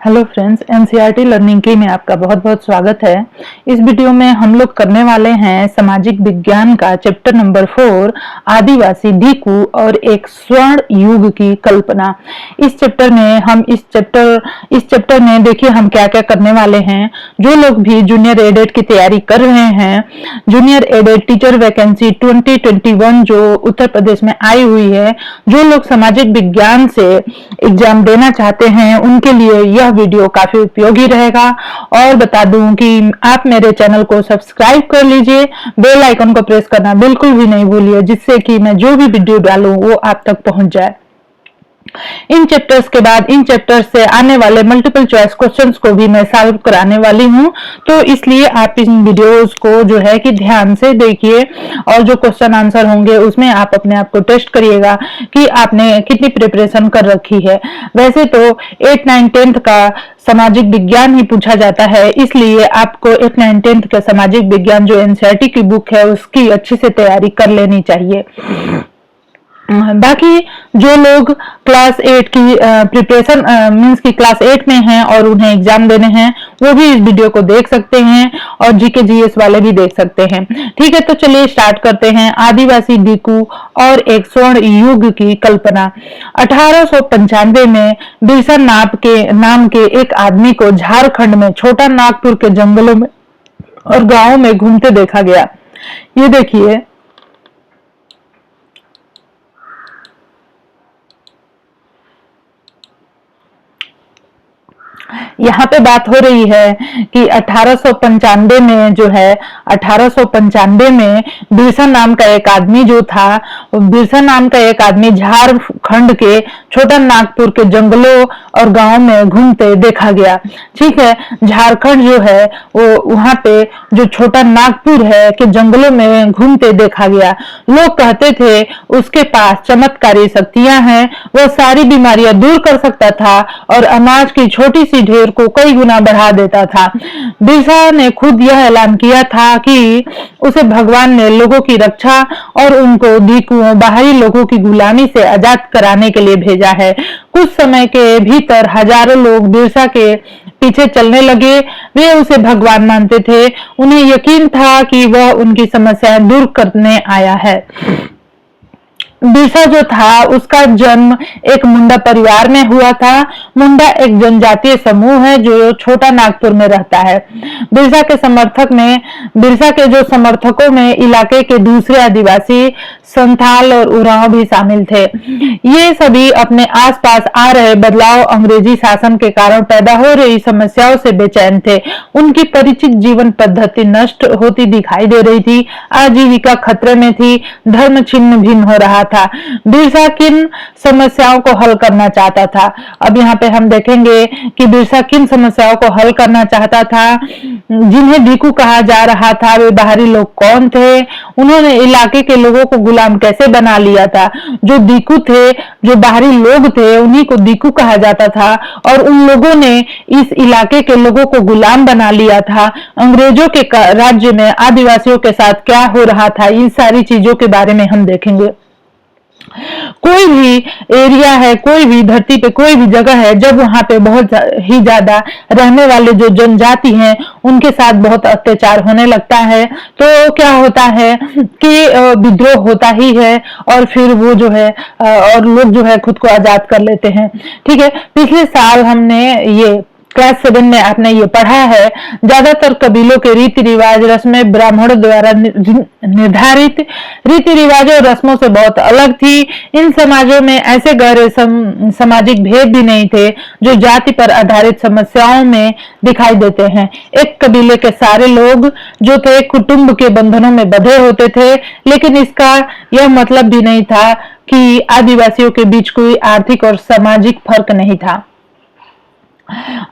Hello friends, NCERT learning की में आपका बहुत बहुत स्वागत है। इस वीडियो में हम लोग करने वाले हैं सामाजिक विज्ञान का चैप्टर नंबर 4 आदिवासी डीकू और एक स्वर्ण युग की कल्पना। इस चैप्टर में देखिए हम क्या क्या करने वाले हैं। जो लोग भी जूनियर एडेड की तैयारी कर रहे हैं, जूनियर एडेड टीचर वैकेंसी 2021 जो उत्तर प्रदेश में आई हुई है, जो लोग सामाजिक विज्ञान से एग्जाम देना चाहते हैं उनके लिए यह वीडियो काफी उपयोगी रहेगा। और बता दूं कि आप मेरे चैनल को सब्सक्राइब कर लीजिए, बेल आइकन को प्रेस करना बिल्कुल भी नहीं भूलिए, जिससे कि मैं जो भी वीडियो डालूं वो आप तक पहुंच जाए। इन चैप्टर्स के बाद इन चैप्टर्स से आने वाले मल्टीपल चॉइस क्वेश्चंस को भी मैं सॉल्व कराने वाली हूं, तो इसलिए आप इन वीडियोस को जो है कि ध्यान से देखिए और जो क्वेश्चन आंसर होंगे उसमें आप अपने आप को टेस्ट करिएगा कि आपने कितनी प्रिपरेशन कर रखी है। वैसे तो 8, 9, 10th का सामाजिक विज्ञान ही पूछा जाता है, इसलिए आपको 8, 9, 10th का सामाजिक विज्ञान जो एनसीईआरटी की बुक है उसकी अच्छे से तैयारी कर लेनी चाहिए। बाकी जो लोग क्लास 8 की प्रिपरेशन मींस की क्लास 8 में हैं और उन्हें एग्जाम देने हैं, वो भी इस वीडियो को देख सकते हैं और जीके जीएस वाले भी देख सकते हैं। ठीक है, तो चलिए स्टार्ट करते हैं। आदिवासी डीकू और एक स्वर्ण युग की कल्पना। 1895 में बिरसा नाम के एक आदमी को झारखंड में छोटा नागपुर के जंगलों में और गांवों में घूमते देखा गया। ये देखिए, यहाँ पे बात हो रही है कि 1895 में जो है 1895 में बिरसा नाम का एक आदमी जो था, बिरसा नाम का एक आदमी झारखंड के छोटा नागपुर के जंगलों और गांव में घूमते देखा गया। ठीक है, झारखंड जो है वो वहां पे जो छोटा नागपुर है के जंगलों में घूमते देखा गया। लोग कहते थे उसके पास चमत्कारी शक्तियां हैं, वो सारी बीमारियां दूर कर सकता था और अनाज की छोटी सी ढेर को कई गुना बढ़ा देता था। बिरसा ने खुद यह ऐलान किया था कि उसे भगवान ने लोगों की रक्षा और उनको डीकुओं बाहरी लोगों की गुलामी से आजाद कराने के लिए भेजा है। कुछ समय के भीतर हजारों लोग बिरसा के पीछे चलने लगे। वे उसे भगवान मानते थे। उन्हें यकीन था कि वह उनकी समस्याएं दूर करने आया है। बिरसा जो था उसका जन्म एक मुंडा परिवार में हुआ था। मुंडा एक जनजातीय समूह है जो छोटा नागपुर में रहता है। बिरसा के जो समर्थकों में इलाके के दूसरे आदिवासी, संथाल और उरांव भी शामिल थे। ये सभी अपने आसपास आ रहे बदलाव, अंग्रेजी शासन के कारण पैदा हो रही समस्याओं से बेचैन थे। उनकी परिचित जीवन पद्धति नष्ट होती दिखाई दे रही थी, आजीविका खतरे में थी, धर्म छिन्न भिन्न हो रहा था। बिरसा किन समस्याओं को हल करना चाहता था? अब यहाँ पे हम देखेंगे कि बिरसा किन समस्याओं को हल करना चाहता था। जिन्हें डीकू कहा जा रहा था वे बाहरी लोग कौन थे? उन्होंने इलाके के लोगों को गुलाम कैसे बना लिया था? जो डीकू थे, जो बाहरी लोग थे, उन्हीं को डीकू कहा जाता था और उन लोगों ने इस इलाके के लोगों को गुलाम बना लिया था। अंग्रेजों के राज्य में आदिवासियों के साथ क्या हो रहा था, इन सारी चीजों के बारे में हम देखेंगे। कोई भी एरिया है, कोई भी धरती पे कोई भी जगह है, जब वहां पे बहुत ही ज्यादा रहने वाले जो जनजाति हैं उनके साथ बहुत अत्याचार होने लगता है, तो क्या होता है कि विद्रोह होता ही है और फिर वो जो है और लोग जो है खुद को आजाद कर लेते हैं। ठीक है, पिछले साल हमने ये क्लास 7 में आपने ये पढ़ा है, ज्यादातर कबीलों के रीति रिवाज रस्में ब्राह्मणों द्वारा निर्धारित रीति रिवाजों और रस्मों से बहुत अलग थी। इन समाजों में ऐसे गहरे सामाजिक भेद भी नहीं थे जो जाति पर आधारित समस्याओं में दिखाई देते हैं। एक कबीले के सारे लोग जो थे कुटुंब के बंधनों में बंधे होते थे, लेकिन इसका यह मतलब भी नहीं था कि आदिवासियों के बीच कोई आर्थिक और सामाजिक फर्क नहीं था।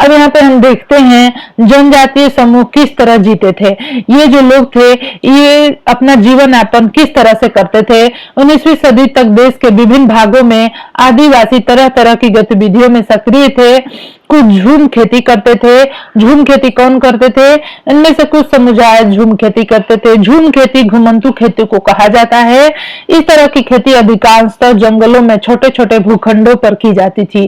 अब यहाँ पे हम देखते हैं जनजातीय समूह किस तरह जीते थे। ये जो लोग थे ये अपना जीवन यापन किस तरह से करते थे। 19वीं सदी तक देश के विभिन्न भागों में आदिवासी तरह तरह की गतिविधियों में सक्रिय थे। कुछ झूम खेती करते थे। झूम खेती कौन करते थे? इनमें से कुछ समुदाय झूम खेती करते थे। झूम खेती घुमंतु खेती को कहा जाता है। इस तरह की खेती अधिकांशतः जंगलों में छोटे छोटे भूखंडों पर की जाती थी।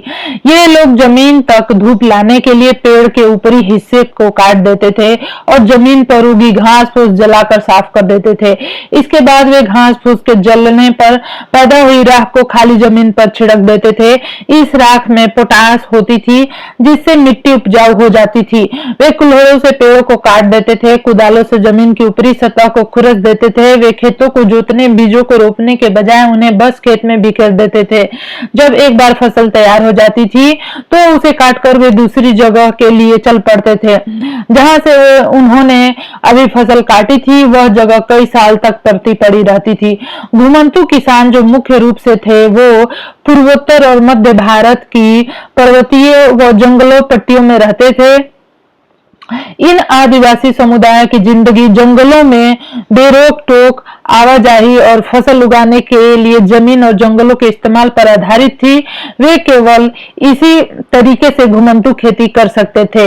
ये लोग जमीन तक धूप लाने के लिए पेड़ के ऊपरी हिस्से को काट देते थे और जमीन पर उगी घास फूस जलाकर साफ कर देते थे। इसके बाद वे घास फूस के जलने पर पैदा हुई राख को खाली जमीन पर छिड़क देते थे। इस राख में पोटास होती थी जिससे मिट्टी उपजाऊ हो जाती थी। वे कुल्हाड़ों से पेड़ों को काट देते थे, कुदालों से जमीन की ऊपरी सतह को खुरच देते थे। वे खेतों को जोतने, बीजों को रोपने के बजाय उन्हें बस खेत में बिखेर देते थे। जब एक बार फसल तैयार हो जाती थी तो उसे काटकर वे दूसरी जगह के लिए चल पड़ते थे। जहां से उन्होंने अभी फसल काटी थी वह जगह कई साल तक परती पड़ी रहती थी। घुमंतु किसान जो मुख्य रूप से थे वो पूर्वोत्तर और मध्य भारत की पर्वतीय व जंगलों पट्टियों में रहते थे। इन आदिवासी समुदाय की जिंदगी जंगलों में बेरोक टोक आवाजाही और फसल उगाने के लिए जमीन और जंगलों के इस्तेमाल पर आधारित थी। वे केवल इसी तरीके से घुमंतु खेती कर सकते थे।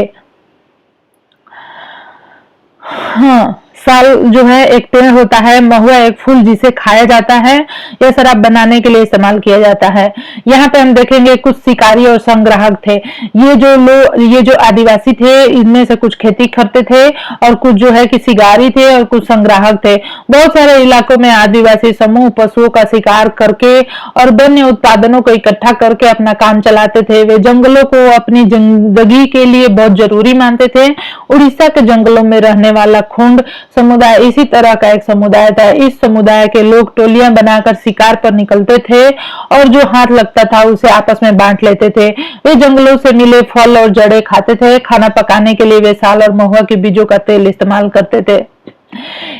हाँ, साल जो है एक पेड़ होता है, महुआ एक फूल जिसे खाया जाता है। यह शराब बनाने के लिए इस्तेमाल किया जाता है। यहाँ पे हम देखेंगे कुछ शिकारी और संग्राहक थे। ये जो आदिवासी थे इनमें से कुछ खेती करते थे और कुछ जो है कि शिकारी थे और कुछ संग्राहक थे। बहुत सारे इलाकों में आदिवासी समूह पशुओं का शिकार करके और वन्य उत्पादनों को इकट्ठा करके अपना काम चलाते थे। वे जंगलों को अपनी जिंदगी के लिए बहुत जरूरी मानते थे। उड़ीसा के जंगलों में रहने वाला खुंड समुदाय इसी तरह का एक समुदाय था। इस समुदाय के लोग टोलियां बनाकर शिकार पर निकलते थे और जो हाथ लगता था उसे आपस में बांट लेते थे। वे जंगलों से मिले फल और जड़ें खाते थे। खाना पकाने के लिए वे साल और महुआ के बीजों का तेल इस्तेमाल करते थे।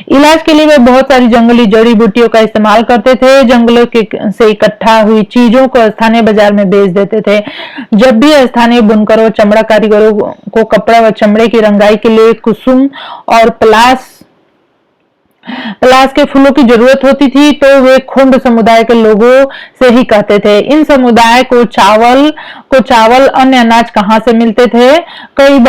इलाज के लिए वे बहुत सारी जंगली जड़ी बूटियों का इस्तेमाल करते थे। जंगलों से इकट्ठा हुई चीजों को स्थानीय बाजार में बेच देते थे। जब भी स्थानीय बुनकरों, चमड़ा कारीगरों को कपड़ा व चमड़े की रंगाई के लिए कुसुम और पलाश के फूलों की जरूरत होती थी तो वे खुंड समुदाय के लोगों से ही कहते थे। इन समुदाय को चावल अन्य अनाज कहाँ से मिलते थे? कई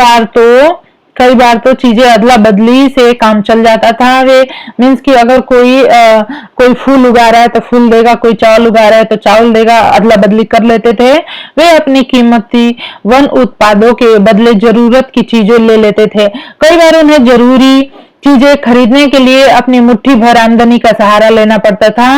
बार तो चीजें अदला बदली से काम चल जाता था। वे मीन्स कि अगर कोई फूल उगा रहा है तो फूल देगा, कोई चावल उगा रहा है तो चावल देगा, अदला बदली कर लेते थे। वे अपनी कीमती वन उत्पादों के बदले जरूरत की चीजें ले लेते थे। कई बार उन्हें जरूरी चीजें खरीदने के लिए अपनी मुट्ठी भर आमदनी का सहारा लेना पड़ता था।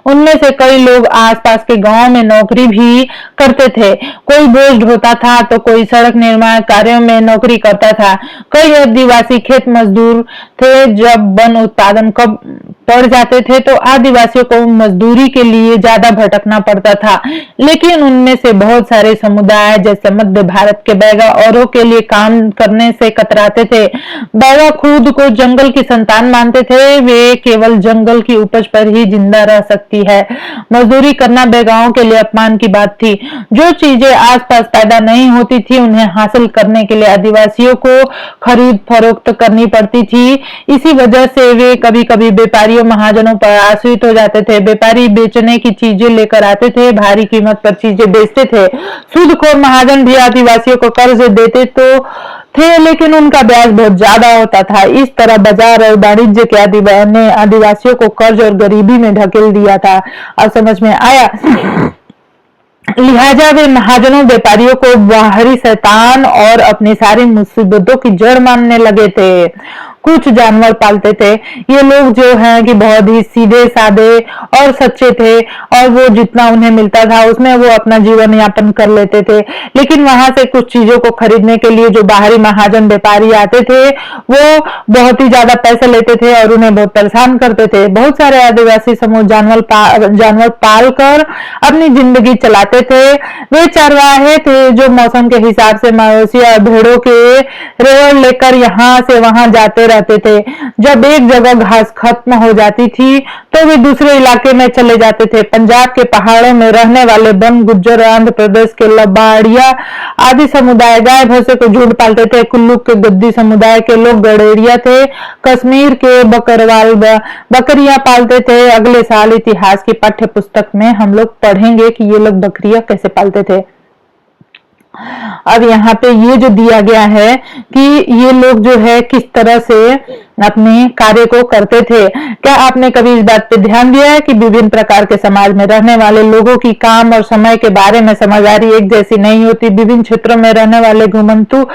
उनमें से कई लोग आसपास के गांव में नौकरी भी करते थे। कोई बोझ ढोता था तो कोई सड़क निर्माण कार्यों में नौकरी करता था। कई आदिवासी खेत मजदूर थे। जब वन उत्पादन कब पड़ जाते थे तो आदिवासियों को मजदूरी के लिए ज्यादा भटकना पड़ता था। लेकिन उनमें से बहुत सारे समुदाय जैसे मध्य भारत के बैगा औरों के लिए काम करने से कतराते थे। बैगा खुद को जंगल की संतान मानते थे। वे केवल जंगल की उपज पर ही जिंदा रह सकती है। मजदूरी करना बैगाओं के लिए अपमान की बात थी। जो चीजें आसपास पैदा नहीं होती थी उन्हें हासिल करने के लिए आदिवासियों को खरीद फरोख्त करनी पड़ती थी। इसी वजह से वे कभी कभी व्यापारियों महाजनों पर आश्रित हो जाते थे। व्यापारी बेचने की चीजें लेकर आते थे, भारी कीमत पर चीजें बेचते थे। सूदखोर महाजन भी आदिवासियों को कर्ज देते तो थे लेकिन उनका ब्याज बहुत ज्यादा होता था। इस तरह बाजार और वाणिज्य के ने आदिवासियों को कर्ज और गरीबी में ढकेल दिया था। अब समझ में आया। लिहाजा वे महाजनों व्यापारियों को बाहरी शैतान और अपनी सारी मुसीबतों की जड़ मानने लगे थे। कुछ जानवर पालते थे। ये लोग जो हैं कि बहुत ही सीधे साधे और सच्चे थे और वो जितना उन्हें मिलता था उसमें वो अपना जीवन यापन कर लेते थे। लेकिन वहां से कुछ चीजों को खरीदने के लिए जो बाहरी महाजन व्यापारी आते थे वो बहुत ही ज्यादा पैसे लेते थे और उन्हें बहुत परेशान करते थे। बहुत सारे आदिवासी समूह जानवर पाल कर अपनी जिंदगी चलाते थे। वे चरवाहे थे जो मौसम के हिसाब से मवेशी और भेड़ों के रेवड़ लेकर यहाँ से वहां जाते रहते थे। जब एक जगह घास खत्म हो जाती थी तो वे दूसरे इलाके में चले जाते थे। पंजाब के पहाड़ों में रहने वाले बन गुज्जर, आंध्र प्रदेश के लबाड़िया आदि समुदाय गाय भैंसे को झुंड पालते थे। कुल्लू के गद्दी समुदाय के लोग गडेरिया थे। कश्मीर के बकरवाल बकरियां पालते थे। अगले साल इतिहास की पाठ्य पुस्तक में हम लोग पढ़ेंगे कि ये लोग बकरियां कैसे पालते थे। अब यहाँ पे ये जो दिया गया है कि ये लोग जो है किस तरह से अपने कार्य को करते थे। क्या आपने कभी इस बात पे ध्यान दिया है कि विभिन्न प्रकार के समाज में रहने वाले लोगों की काम और समय के बारे में समझदारी एक जैसी नहीं होती। विभिन्न क्षेत्रों में रहने वाले घुमंतु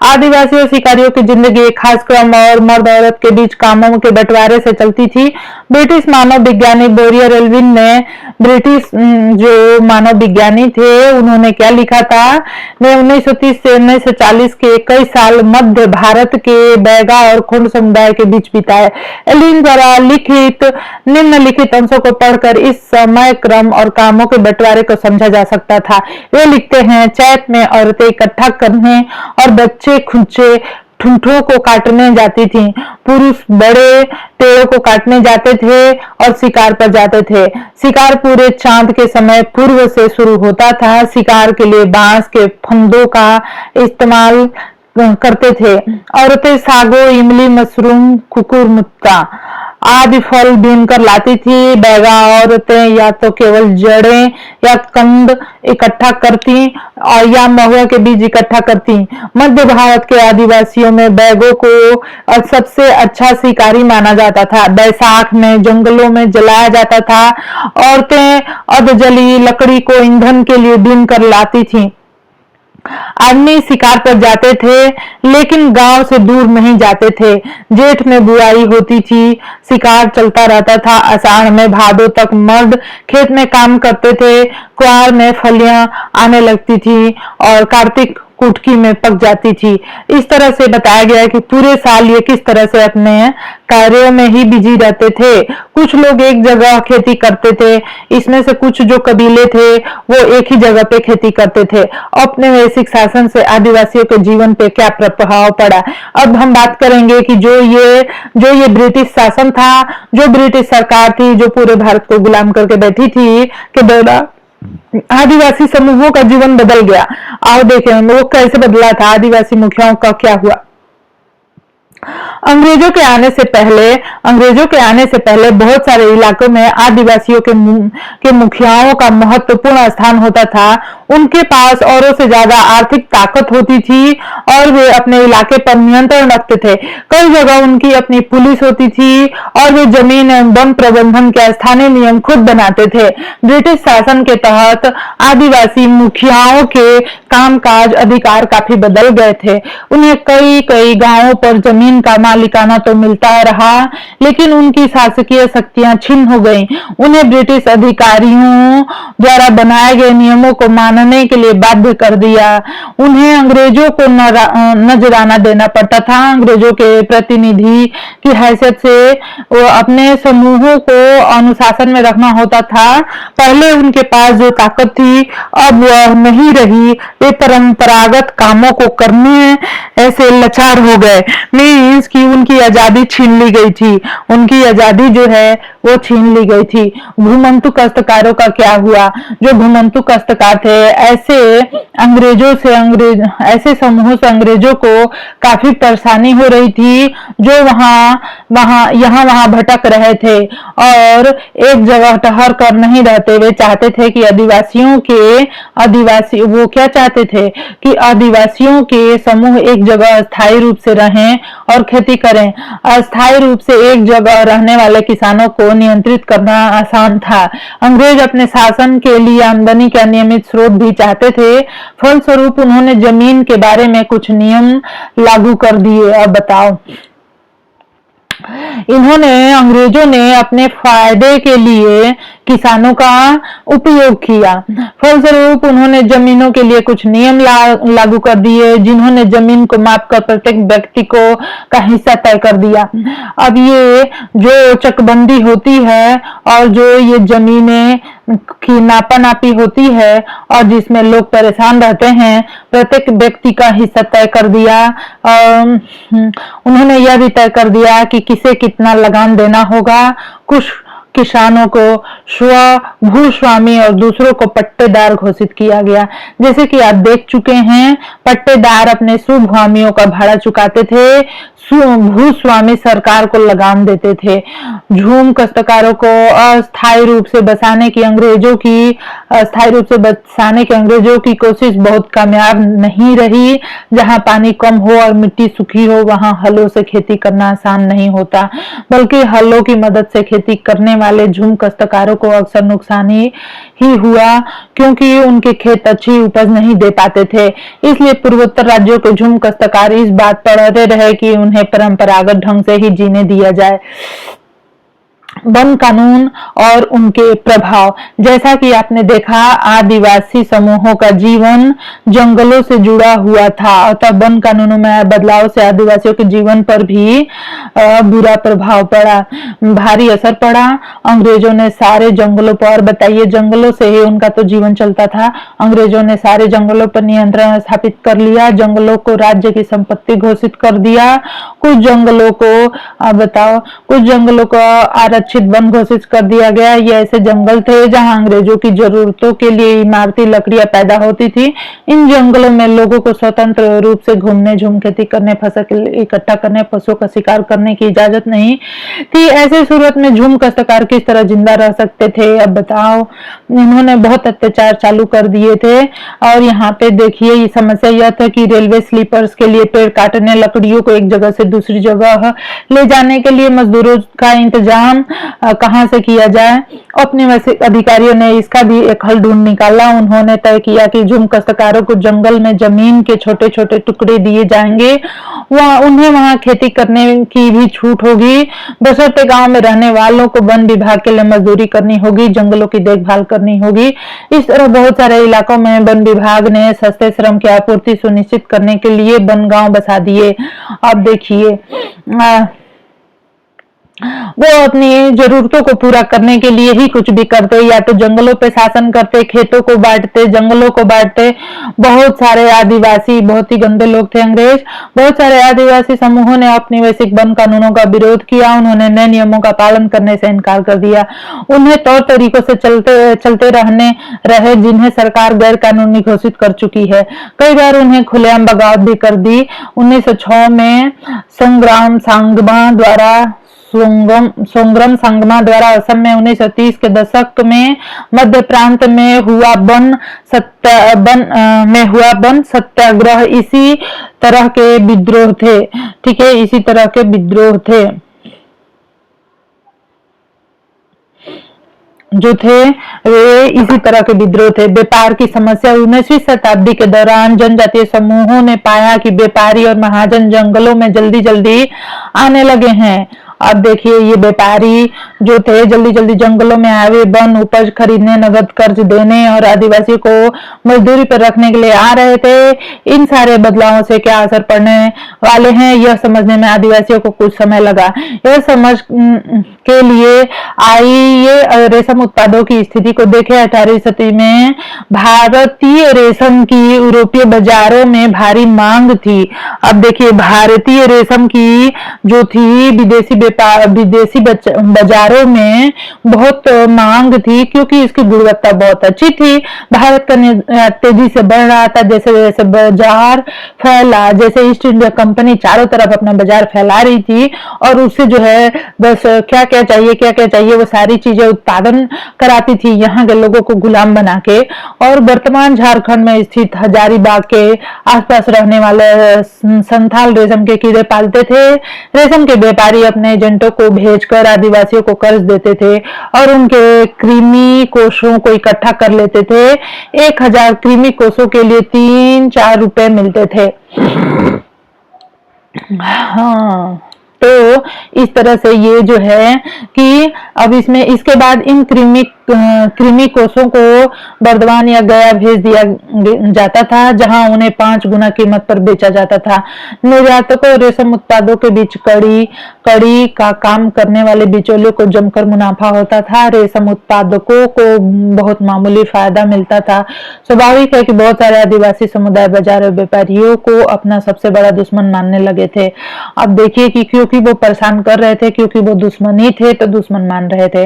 आदिवासी और शिकारियों की जिंदगी एक खास क्रम और मर्द औरत के बीच कामों के बंटवारे से चलती थी। ब्रिटिश मानव विज्ञानी बोरियर एल्विन ने, ब्रिटिश जो मानव विज्ञानी थे, उन्होंने क्या लिखा था, ने 1930 से 1940 के कई साल मध्य भारत के बैगा और खुंड समुदाय के बीच बिताए। एल्विन द्वारा लिखित निम्नलिखित अंशों को पढ़कर इस समय क्रम और कामों के बंटवारे को समझा जा सकता था। वे लिखते हैं, चैत में औरतें इकट्ठा करने और बच्चे खुंचे ठूंठों को काटने जाती थीं। पुरुष बड़े पेड़ों को काटने जाते थे और शिकार पर जाते थे। शिकार पूरे चांद के समय पूर्व से शुरू होता था। शिकार के लिए बांस के फंदों का इस्तेमाल करते थे। औरतें सागो, इमली, मशरूम, कुकुरमुत्ता आदि फल बीन कर लाती थी। बैगा औरतें या तो केवल जड़ें या कंद इकट्ठा करती और या महुआ के बीज इकट्ठा करती। मध्य भारत के आदिवासियों में बैगों को सबसे अच्छा शिकारी माना जाता था। बैसाख में जंगलों में जलाया जाता था। औरतें अधजली लकड़ी को ईंधन के लिए बीन कर लाती थी। आदमी शिकार पर जाते थे, लेकिन गांव से दूर नहीं जाते थे। जेठ में बुआई होती थी, शिकार चलता रहता था। आषाढ़ में भादों तक मर्द खेत में काम करते थे। कुआर में फलियां आने लगती थी और कार्तिक कुटकी में पक जाती थी। इस तरह से बताया गया है कि पूरे साल ये किस तरह से अपने कार्यों में ही बिजी रहते थे। कुछ लोग एक जगह खेती करते थे। इसमें से कुछ जो कबीले थे वो एक ही जगह पे खेती करते थे। औपनिवेशिक शासन से आदिवासियों के जीवन पे क्या प्रभाव पड़ा। अब हम बात करेंगे कि जो ये ब्रिटिश शासन था, जो ब्रिटिश सरकार थी, जो पूरे भारत को गुलाम करके बैठी थी, के दौरान आदिवासी समूहों का जीवन बदल गया। आओ देखें वो कैसे बदला था, आदिवासी मुखियाओं का क्या हुआ। अंग्रेजों के आने से पहले बहुत सारे इलाकों में आदिवासियों के मुखियाओं का महत्वपूर्ण स्थान होता था। उनके पास औरों से ज्यादा आर्थिक ताकत होती थी और वे अपने इलाके पर नियंत्रण रखते थे। कई जगह उनकी अपनी पुलिस होती थी और वे जमीन एवं वन प्रबंधन के स्थानीय नियम खुद बनाते थे। ब्रिटिश शासन के तहत आदिवासी मुखियाओं के कामकाज अधिकार काफी बदल गए थे। उन्हें कई गांवों पर जमीन का मालिकाना तो मिलता रहा, लेकिन उनकी शासकीय शक्तियां छिन्न हो गईं। उन्हें ब्रिटिश अधिकारियों द्वारा बनाए गए नियमों को मानने के लिए बाध्य कर दिया। उन्हें अंग्रेजों को नजराना देना पड़ता था। अंग्रेजों के प्रतिनिधि की हैसियत से वो अपने समूहों को अनुशासन में रखना होता था। पहले उनके पास जो ताकत थी अब वह नहीं रही। वे परंपरागत कामों को करने ऐसे लाचार हो गए। मीन्स कि उनकी आजादी छीन ली गई थी। उनकी आजादी जो है वो छीन ली गई थी। घुमंतु काश्तकारों का क्या हुआ। जो घुमंतु काश्तकार थे, ऐसे समूहों से अंग्रेजों को काफी परेशानी हो रही थी, जो यहाँ वहां भटक रहे थे और एक जगह ठहर कर नहीं रहते। वे चाहते थे कि वो क्या चाहते थे कि आदिवासियों के समूह एक जगह स्थायी रूप से रहें और खेती करें। अस्थायी रूप से एक जगह रहने वाले किसानों को नियंत्रित करना आसान था। अंग्रेज अपने शासन के लिए आमदनी के अनियमित स्रोत भी चाहते थे। फलस्वरूप उन्होंने जमीन के बारे में कुछ नियम लागू कर दिए। अब बताओ, अंग्रेजों ने अपने फायदे के लिए किसानों का उपयोग किया। फलस्वरूप उन्होंने जमीनों के लिए कुछ नियम लागू कर दिए, जिन्होंने जमीन को मापकर प्रत्येक व्यक्ति को का हिस्सा तय कर दिया। अब ये जो चकबंदी होती है और जो ये जमीनें की नापी होती है और जिसमें लोग परेशान रहते हैं, प्रत्येक व्यक्ति का हिस्सा तय कर दिया। उन्होंने यह भी तय कर दिया कि किसे कितना लगान देना होगा। कुछ किसानों को भूस्वामी और दूसरों को पट्टेदार घोषित किया गया। जैसे कि आप देख चुके हैं, पट्टेदार अपने स्वभूमियों का भाड़ा चुकाते थे। भूस्वामी सरकार को लगाम देते थे। झूम काश्तकारों को अस्थायी रूप से बसाने की अंग्रेजों की कोशिश बहुत कामयाब नहीं रही। जहां पानी कम हो और मिट्टी सूखी हो वहां हलों से खेती करना आसान नहीं होता, बल्कि हलों की मदद से खेती करने वाले झूम काश्तकारों को अक्सर नुकसान ही हुआ, क्योंकि उनके खेत अच्छी उपज नहीं दे पाते थे। इसलिए पूर्वोत्तर राज्यों के झूम काश्तकार इस बात पर अड़े रहे कि उन्हें परंपरागत ढंग से ही जीने दिया जाए। वन कानून और उनके प्रभाव। जैसा कि आपने देखा, आदिवासी समूहों का जीवन जंगलों से जुड़ा हुआ था, अतः वन कानूनों में बदलाव से आदिवासियों के जीवन पर भी बुरा प्रभाव पड़ा, भारी असर पड़ा। अंग्रेजों ने सारे जंगलों पर, बताइए, जंगलों से ही उनका तो जीवन चलता था। अंग्रेजों ने सारे जंगलों पर नियंत्रण स्थापित कर लिया, जंगलों को राज्य की संपत्ति घोषित कर दिया। कुछ जंगलों को आरक्षित वन घोषित कर दिया गया। ये ऐसे जंगल थे जहां अंग्रेजों की जरूरतों के लिए इमारती लकड़ियां पैदा होती थी। इन जंगलों में लोगों को स्वतंत्र रूप से घूमने, झूम खेती करने, फसल इकट्ठा करने, पशुओं का शिकार करने की इजाजत नहीं थी। ऐसी सूरत में झूम काश्तकार किस तरह जिंदा रह सकते थे? अब बताओ। इन्होंने बहुत अत्याचार चालू कर दिए थे। और यहाँ पे देखिए, ये समस्या यह था कि रेलवे स्लीपर्स के लिए पेड़ काटने, लकड़ियों को एक जगह से दूसरी जगह ले जाने के लिए मजदूरों का इंतजाम कहां से किया जाए। औपनिवेशिक अधिकारियों ने इसका भी एक हल ढूंढ निकाला। उन्होंने तय किया कि झूम काश्तकारों को जंगल में जमीन के छोटे छोटे टुकड़े दिए जाएंगे, उन्हें वहां खेती करने की भी छूट होगी, बशर्ते गांव में रहने वालों को वन विभाग के लिए मजदूरी करनी होगी, जंगलों की देखभाल करनी होगी। इस तरह बहुत सारे इलाकों में वन विभाग ने सस्ते श्रम की आपूर्ति सुनिश्चित करने के लिए वन गांव बसा दिए। अब देखिए, वो अपनी जरूरतों को पूरा करने के लिए ही कुछ भी करते, या तो जंगलों पे शासन करते, खेतों को बांटते, जंगलों को बांटते। बहुत सारे आदिवासी, बहुत ही गंदे लोग थे अंग्रेज। बहुत सारे आदिवासी समूहों ने औपनिवेशिक वन कानूनों का विरोध किया। उन्होंने नए नियमों का पालन करने से इनकार कर दिया। उन्हें तौर तरीकों से चलते रहे जिन्हें सरकार गैर कानूनी घोषित कर चुकी है। कई बार उन्हें खुलेआम बगावत भी कर दी। 1906 में सोंग्राम संगमा द्वारा असम में 1930 के दशक में मध्य प्रांत में हुआ वन सत्याग्रह इसी तरह के विद्रोह थे। ठीक है, इसी तरह के विद्रोह थे जो थे, वे इसी तरह के विद्रोह थे। व्यापार की समस्या। 19वीं शताब्दी के दौरान जनजातीय समूहों ने पाया कि व्यापारी और महाजन जंगलों में जल्दी जल्दी आने लगे हैं। अब देखिए, ये व्यापारी जो थे जल्दी जल्दी जंगलों में आए, वन उपज खरीदने, नगद कर्ज देने और आदिवासियों को मजदूरी पर रखने के लिए आ रहे थे। इन सारे बदलावों से क्या असर पड़ने वाले हैं, यह समझने में आदिवासियों को कुछ समय लगा। यह समझ के लिए आइए रेशम उत्पादों की स्थिति को देखें। 18वीं सदी में भारतीय रेशम की यूरोपीय बाजारों में भारी मांग थी। अब देखिए, भारतीय रेशम की जो थी विदेशी बाजारों में बहुत मांग थी, क्योंकि इसकी गुणवत्ता बहुत अच्छी थी। भारत का निर्यात तेजी से बढ़ रहा था। जैसे जैसे बाजार फैला, जैसे ईस्ट इंडिया कंपनी चारों तरफ अपना बाजार फैला रही थी, और उससे जो है बस क्या क्या चाहिए वो सारी चीजें उत्पादन कराती थी यहाँ के लोगों को गुलाम बना के। और वर्तमान झारखंड में स्थित हजारीबाग के आसपास रहने वाले संथाल रेशम के कीड़े पालते थे। रेशम के व्यापारी अपने एजेंटों को भेजकर आदिवासियों को कर्ज देते थे और उनके कृमि कोषों को इकट्ठा कर लेते थे। 1000 कृमि कोषों के लिए 3-4 रुपए मिलते थे। हाँ, तो इस तरह से ये जो है कि अब इसके बाद इन कृमि कोषों को बर्दवान या गया भेज दिया जाता था, जहां उन्हें 5 गुना कीमत पर बेचा जाता था। निर्यातकों और रेशम उत्पादों के बीच कड़ी का काम करने वाले बिचौलियों को जमकर मुनाफा होता था। रेशम उत्पादकों को बहुत मामूली फायदा मिलता था। स्वाभाविक है कि बहुत सारे आदिवासी समुदाय बाजार और व्यापारियों को अपना सबसे बड़ा दुश्मन मानने लगे थे। अब देखिए कि क्योंकि वो परेशान कर रहे थे, क्योंकि वो दुश्मन ही थे, तो दुश्मन मान रहे थे।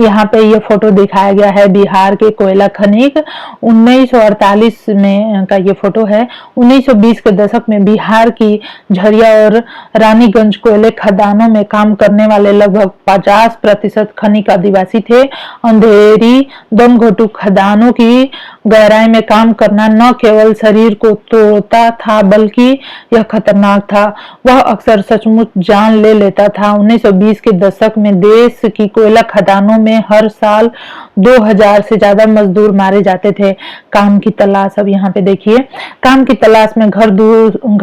यहाँ पे ये फोटो फोटो दिखाया गया है बिहार के कोयला खनिक 1948 में का ये फोटो है। 1920 के दशक में बिहार की झरिया और रानीगंज कोयले खदानों में काम करने वाले लगभग 50% खनिक आदिवासी थे। अंधेरी दम घोटू खदानों की गहराई में काम करना न केवल शरीर को तोड़ता था बल्कि यह खतरनाक था। वह अक्सर सचमुच जान ले लेता था। 1920 के दशक में देश की कोयला खदानों में हर साल 2000 से ज्यादा मजदूर मारे जाते थे। काम की तलाश, अब यहाँ पे देखिए, काम की तलाश में घर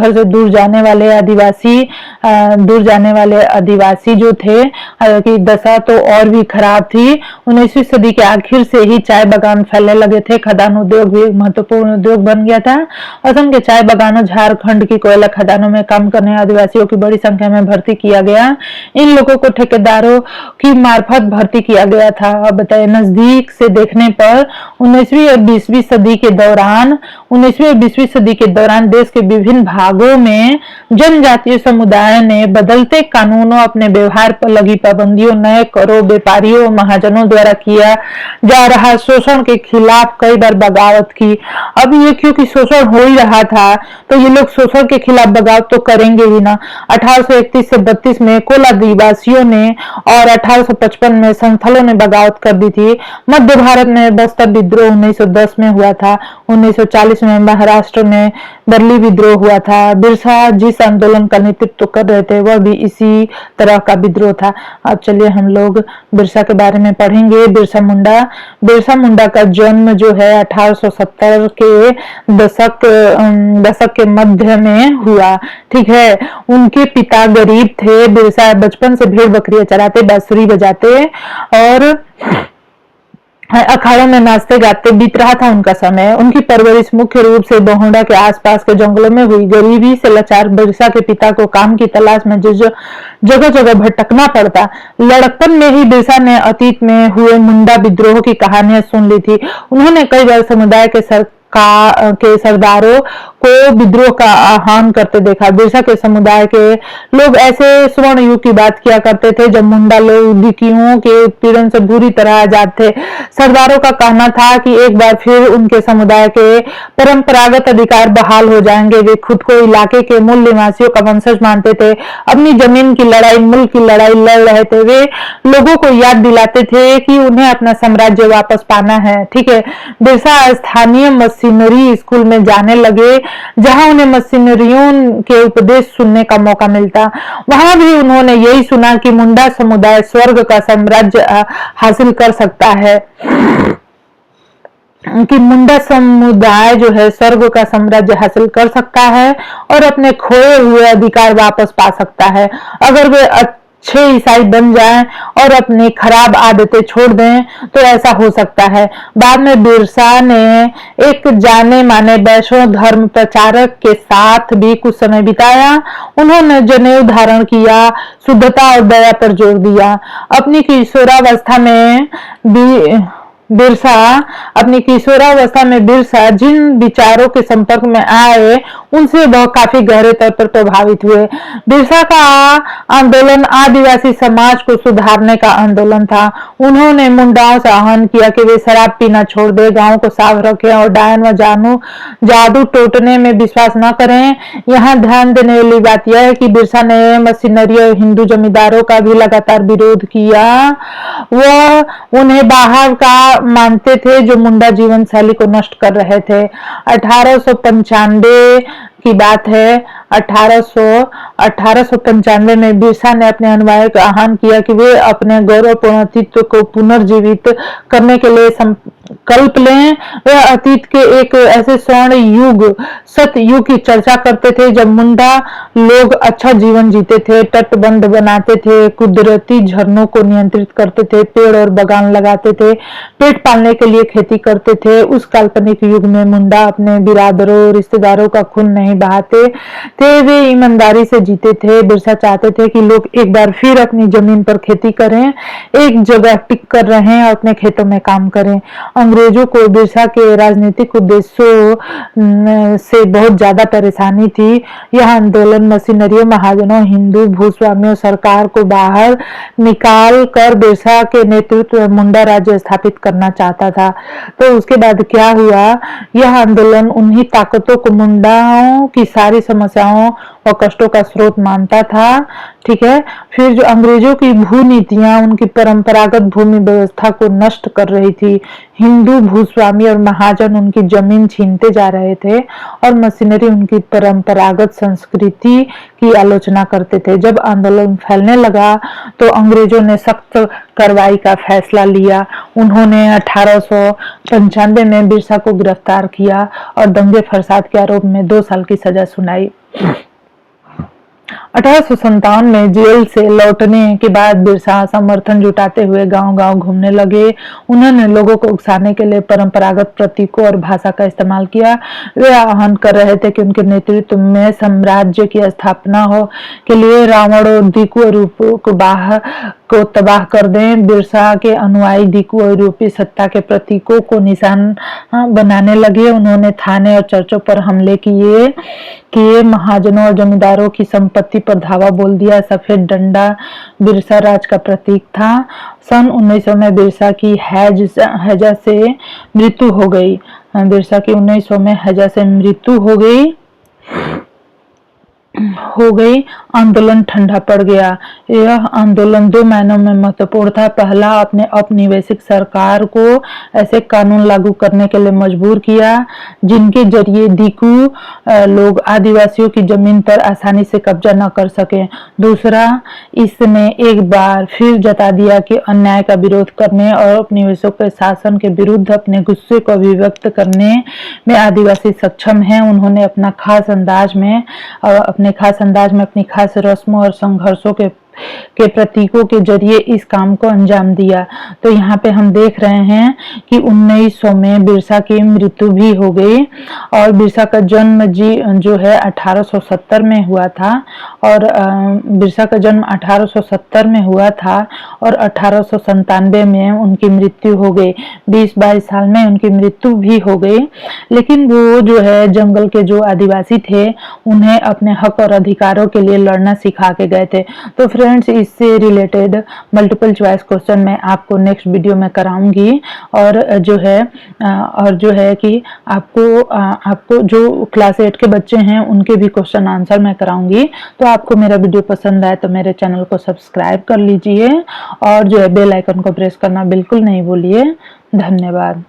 से दूर जाने वाले आदिवासी जो थे की दशा तो और भी खराब थी। 19वीं सदी के आखिर से ही चाय बागान फैलने लगे थे। खदान उद्योग भी महत्वपूर्ण उद्योग बन गया था। असम के चाय बागानों, झारखंड की कोयला खदानों में काम करने आदिवासियों की बड़ी संख्या में भर्ती किया गया। इन लोगों को ठेकेदारों की मार्फत भर्ती किया गया था। अब बताइए, नजदीक से देखने पर 19वीं और 20वीं सदी के दौरान देश के विभिन्न भागों में जनजातीय समुदाय ने बदलते कानूनों, अपने व्यवहार पर लगी पाबंदियों, नए करों, व्यापारियों, महाजनों द्वारा किया जा रहा शोषण के खिलाफ कई बार बगावत की। अब ये क्योंकि शोषण हो ही रहा था तो ये लोग शोषण के खिलाफ बगावत तो करेंगे ही ना। 1831 से 32 में कोल आदिवासियों ने और 1855 में संथालों ने बगावत कर दी थी। मध्य भारत में बस्तर विद्रोह 1910 में हुआ था। 1940 में महाराष्ट्र में बरली विद्रोह हुआ था। बिरसा जिस आंदोलन का नेतृत्व कर रहे थे वह भी इसी तरह का विद्रोह था। अब चलिए हम लोग बिरसा के बारे में पढ़ेंगे। बिरसा मुंडा का जन्म जो है 1870 के दशक के मध्य में हुआ। ठीक है, उनके पिता गरीब थे। बिरसा बचपन से भेड़ बकरियां चराते, बांसुरी बजाते और अखाड़ों में नाचते गाते बीत रहा था उनका समय। उनकी परवरिश मुख्य रूप से बोहड़ा के आसपास के जंगलों में हुई। गरीबी से लाचार बिरसा के पिता को काम की तलाश में जगह जगह भटकना पड़ता। लड़कपन में ही बिरसा ने अतीत में हुए मुंडा विद्रोह की कहानियां सुन ली थी। उन्होंने कई बार समुदाय के सरदारों को विद्रोह का आह्वान करते देखा। बिरसा के समुदाय के लोग ऐसे स्वर्ण युग की बात किया करते थे जब मुंडा लोग भिकियों के उत्पीड़न से बुरी तरह आजाद थे। सरदारों का कहना था कि एक बार फिर उनके समुदाय के परंपरागत अधिकार बहाल हो जाएंगे। वे खुद को इलाके के मूल निवासियों का वंशज मानते थे। अपनी जमीन की लड़ाई, मुल्क की लड़ाई लड़ रहे थे। वे लोगों को याद दिलाते थे कि उन्हें अपना साम्राज्य वापस पाना है। ठीक है, बिरसा स्थानीय मशीनरी स्कूल में जाने लगे जहां उन्हें मशीनरियों के उपदेश सुनने का मौका मिलता। वहां भी उन्होंने यही सुना कि मुंडा समुदाय स्वर्ग का साम्राज्य हासिल कर सकता है, कि मुंडा समुदाय जो है स्वर्ग का साम्राज्य हासिल कर सकता है और अपने खोए हुए अधिकार वापस पा सकता है अगर वे अच्छे ईसाई बन जाएं और अपनी खराब आदतें छोड़ दें तो ऐसा हो सकता है। बाद में बिरसा ने एक जाने माने वैष्णव धर्म प्रचारक के साथ भी कुछ समय बिताया। उन्होंने जनेऊ धारण किया, शुद्धता और दया पर जोर दिया। अपनी किशोरावस्था में बिरसा जिन विचारों के संपर्क में आए उनसे वह काफी गहरे तौर पर प्रभावित हुए। बिरसा का आंदोलन आदिवासी समाज को सुधारने का आंदोलन था। उन्होंने मुंडाओं से आह्वान किया कि वे शराब पीना छोड़ दें, गांव को साफ रखें और डायन व जादू टोटने में विश्वास न करें। यहाँ ध्यान देने वाली बात यह है कि बिरसा ने मशीनरी और हिंदू जमींदारों का भी लगातार विरोध किया। वह उन्हें बाहर का मानते थे जो मुंडा जीवन शैली को नष्ट कर रहे थे। 1895 की बात है। 1895 में बिरसा ने अपने अनुयायियों का आह्वान किया कि वे अपने गौरवपूर्ण अतीत को पुनर्जीवित करने के लिए संकल्प लें। वे अतीत के एक ऐसे स्वर्ण युग, सतयुग की चर्चा करते थे जब मुंडा लोग अच्छा जीवन जीते थे, तटबंध बनाते थे, कुदरती झरनों को नियंत्रित करते थे, पेड़ और बागान लगाते थे, पेट पालने के लिए खेती करते थे। उस काल्पनिक युग में मुंडा अपने बिरादरों, रिश्तेदारों का खून नहीं बहाते थे, वे ईमानदारी से जीते थे। बिरसा चाहते थे कि लोग एक बार फिर अपनी जमीन पर खेती करें, एक जगह टिक कर रहें और अपने खेतों में काम करें। अंग्रेज अंग्रेजों को बिरसा के राजनीतिक उद्देश्यों से बहुत ज्यादा परेशानी थी। यह आंदोलन मशीनरियों, महाजनों, हिंदू भूस्वामियों, सरकार को बाहर निकाल कर बिरसा के नेतृत्व में मुंडा राज्य स्थापित करना चाहता था। तो उसके बाद क्या हुआ, यह आंदोलन उन्हीं ताकतों को मुंडाओं की सारी समस्याओं और कष्टों का स्रोत मानता था। ठीक है, फिर जो अंग्रेजों की भू नीतियां उनकी परंपरागत भूमि व्यवस्था को नष्ट कर रही थी। हिंदू भूस्वामी और महाजन उनकी जमीन छीनते जा रहे थे और मशीनरी उनकी परंपरागत संस्कृति की आलोचना करते थे। जब आंदोलन फैलने लगा तो अंग्रेजों ने सख्त कार्रवाई का फैसला लिया। उन्होंने 1895 में बिरसा को गिरफ्तार किया और दंगे फसाद के आरोप में 2 साल की सजा सुनाई। 1857 में जेल से लौटने के बाद बिरसा समर्थन जुटाते हुए गांव-गांव घूमने लगे। उन्होंने लोगों को उकसाने के लिए परंपरागत प्रतीकों और भाषा का इस्तेमाल किया। वे आह्वान कर रहे थे कि उनके नेतृत्व में साम्राज्य की स्थापना हो के लिए रावण और दीकू रूपों को तबाह कर दें। बिरसा के अनुयायी दीकू और यूरोपी सत्ता के प्रतीकों को निशान बनाने लगे। उन्होंने थाने और चर्चों पर हमले किए। महाजनों और जमींदारों की संपत्ति पर धावा बोल दिया। सफेद डंडा बिरसा राज का प्रतीक था। सन 1900 में बिरसा की हैजा से मृत्यु हो गई। बिरसा की 1900 में हैजा से मृत्यु हो गई। आंदोलन ठंडा पड़ गया। यह आंदोलन 2 मायनों में महत्वपूर्ण था। पहला, अपने औपनिवेशिक सरकार को ऐसे कानून लागू करने के लिए मजबूर किया जिनके जरिए दीकू लोग आदिवासियों की जमीन पर आसानी से कब्जा न कर सके। दूसरा, इसने एक बार फिर जता दिया कि अन्याय का विरोध करने और औपनिवेशों के शासन के विरुद्ध अपने गुस्से को अभिव्यक्त करने में आदिवासी सक्षम हैं। उन्होंने अपने खास अंदाज में अपनी खास रस्मों और संघर्षों के प्रतीकों के जरिए इस काम को अंजाम दिया। तो यहाँ पे हम देख रहे हैं कि 1900 में बिरसा की मृत्यु भी हो गई और बिरसा का जन्म जो है 1870 में हुआ था और बिरसा का जन्म 1870 में हुआ था और 1897 में उनकी मृत्यु हो गई। 20-22 साल में उनकी मृत्यु भी हो गई। लेकिन वो जो है जंगल के जो आदिवासी थे उन्हें अपने हक और अधिकारों के लिए लड़ना सिखा के गए थे। तो फ्रेंड्स, इससे रिलेटेड मल्टीपल चॉइस क्वेश्चन मैं आपको नेक्स्ट वीडियो में कराऊंगी और जो है कि आपको जो क्लास 8 के बच्चे हैं उनके भी क्वेश्चन आंसर मैं कराऊंगी। तो आपको मेरा वीडियो पसंद आए तो मेरे चैनल को सब्सक्राइब कर लीजिए और जो है बेल आइकन को प्रेस करना बिल्कुल नहीं भूलिए। धन्यवाद।